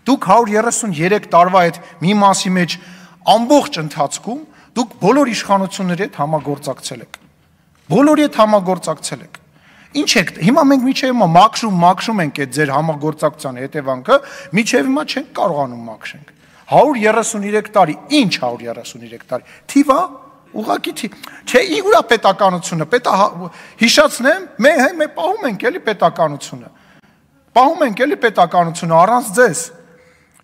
Դուք 133 տարվա այդ մի մասի մեջ ամբողջ ընթացքում դուք բոլոր իշխանությունների հետ համագործակցել եք։ Բոլորի հետ համագործակցել եք։ Ինչ եք, հիմա մենք միջև հիմա մաքրում ենք այդ ձեր համագործակցության հետևանքը, միջև հիմա չենք կարողանում մաքրենք։ 133 տարի, ինչ 133 տարի։ Թիվա, ուղղակի թիվ։ Չէ, իրա պետականությունը, հիշացնեմ, մենք պահում ենք էլի պետականությունը։ Պահում ենք էլի պետականությունը առանց ձեզ։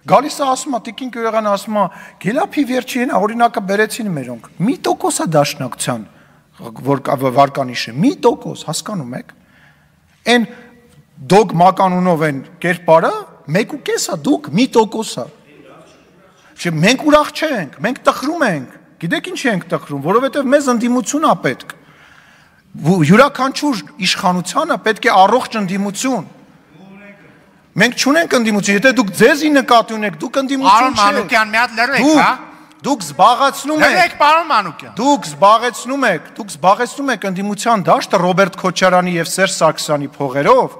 Գալիս է ասում է Տիկին Գյուղեղյանը ասում է Գելափի վերջին օրինակը բերեցին մերոնք։ 1% է դաշնակցության որ վարկանիշը 1% հասկանում եք։ Այն դոգմականունով են կերպարը 1.5-ա դուք 1%-ա։ Չէ, մենք ուրախ չենք, մենք տխրում ենք։ Գիտեք ինչի ենք տխրում, որովհետև մեզ ընդդիմություն է պետք։ Յուրաքանչյուր իշխանությանը պետք է առողջ ընդդիմություն։ Մենք չունենք ընդդիմություն, եթե դուք ձեզի նկատի ունեք, դուք ընդդիմություն չեք։ Պարոն Մանուկյան, մի հատ լրեք, հա։ Դուք զբաղեցնում եք։ Լրեք, պարոն Մանուկյան։ Դուք զբաղեցնում եք ընդդիմության դաշտը Ռոբերտ Քոչարյանի եւ Սերժ Սարգսյանի փողերով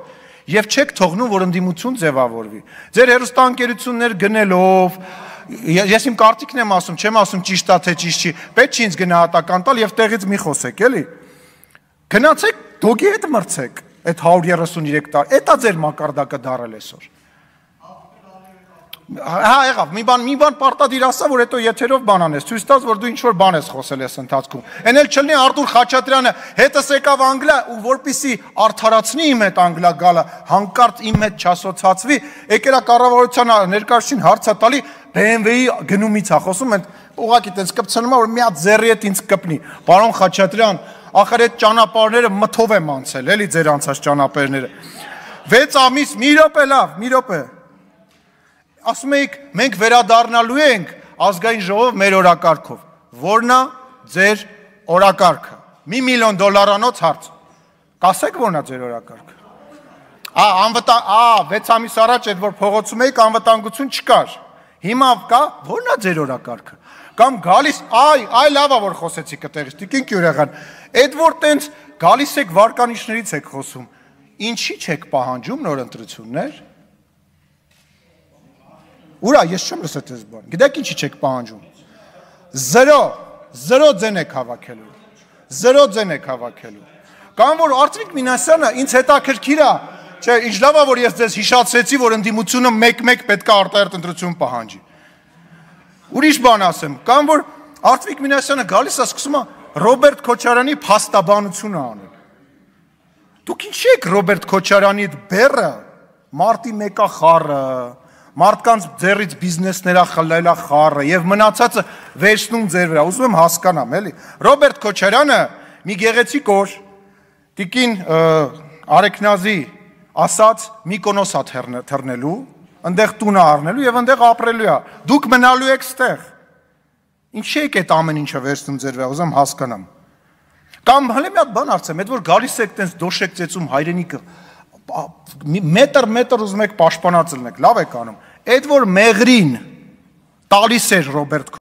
եւ չեք թողնում, որ ընդդիմություն ձևավորվի։ Ձեր հերոստանգերություններ գնելով, ես իմ կարծիքն եմ ասում, չեմ ասում ճիշտ է թե ճիշտ չի, պետք չի ինձ գնահատական տալ եւ տեղից մի խոսեք, էլի։ Գնացեք, դոգի հետ մրցեք այդ 133 տարի։ Էտա ձեր մակարդակը դարել այսօր։ Հա, եղավ, մի բան պարտադիր ասա, որ հետո եթերով բան անես, ցույց տաս, որ դու ինչ-որ բան ես խոսել ես ընթացքում։ Էն էլ չլինի Արտուր Խաչատրյանը հետս եկավ Անգլիա ու որպեսի արդարացնի իմ հետ Անգլիա գալը, հանկարծ իմ հետ չասոցացվի, եկել է կառավարության ներկայացուցին հարցա տալի BMW-ի գնումից է խոսում, այդ ուղղակի տենց կպցնում է, որ մի հատ ձեռի հետ ինձ կպնի։ Պարոն Խաչատրյան, ախր այդ ճանապարհները մթով եմ անցել, էլի ձեր անցած ճանապարհները։ 6 ամիս, մի րոպե լավ, մի րոպե։ Ասում եք, մենք վերադառնալու ենք ազգային ժողով մեր օրակարգով։ Որն է ձեր օրակարգը։ $1 միլիոն հարց։ Կասեք որն է ձեր օրակարգը։ 6 ամիս առաջ այդ որ փողոցում էիք անվտանգություն չկար։ Հիմա կա, որն է ձեր օրակարգը։ Կամ գալիս, այ լավ է որ խոսեցիք այդտեղից, Տիկին Գյուղեղյան։ Այդ որ տենց գալիս եք վարկանիշներից եք խոսում։ Ինչի՞ չեք պահանջում նոր ընտրություններ։ Ուրա, ես չեմ լսել այս բան։ Գիտեք ինչի չեք պահանջում։ 0 ձեն եք հավաքելու։ 0 ձեն եք հավաքելու։ Կամ որ Արծվիկ Մինասյանը ինձ հետաքրքիր է, չէ, ինչ լավ է որ ես ձեզ հիշացրեցի, որ ընդդիմությունը 1-1 պետք է արտահերթ ընտրություն պահանջի։ Ուրիշ բան ասեմ, կամ որ Արծվիկ Մինասյանը գալիս է սկսում է Ռոբերտ Քոչարյանի փաստաբանությունը անել։ Դուք ինչի եք Ռոբերտ Քոչարյանի բեռը, մարտի 1-ա խառը, մարդկանց ձեռից բիզնեսներա խլելա խառը եւ մնացածը վերցնում ձեր վրա։ Ուզում եմ հասկանամ, էլի։ Ռոբերտ Քոչարյանը մի գեղեցիկ օր Տիկին Արեքնազի ասած Միկոնոս է թռնելու, այնտեղ տուն է առնելու եւ այնտեղ ապրելու է։ Դուք մնալու եք ստեղ։ Ինչի եք այդ ամեն ինչը վերցնում ձեր վրա, ուզում հասկանամ։ Կամ հələ մի հատ բան արծեմ, այդ որ գալիս եք տենց դոշեք ծեծում հայրենիքը մետր ուզում եք պաշտպանած լինեք, լավ եք անում։ Այդ որ մեղրին տալիս էր Ռոբերտ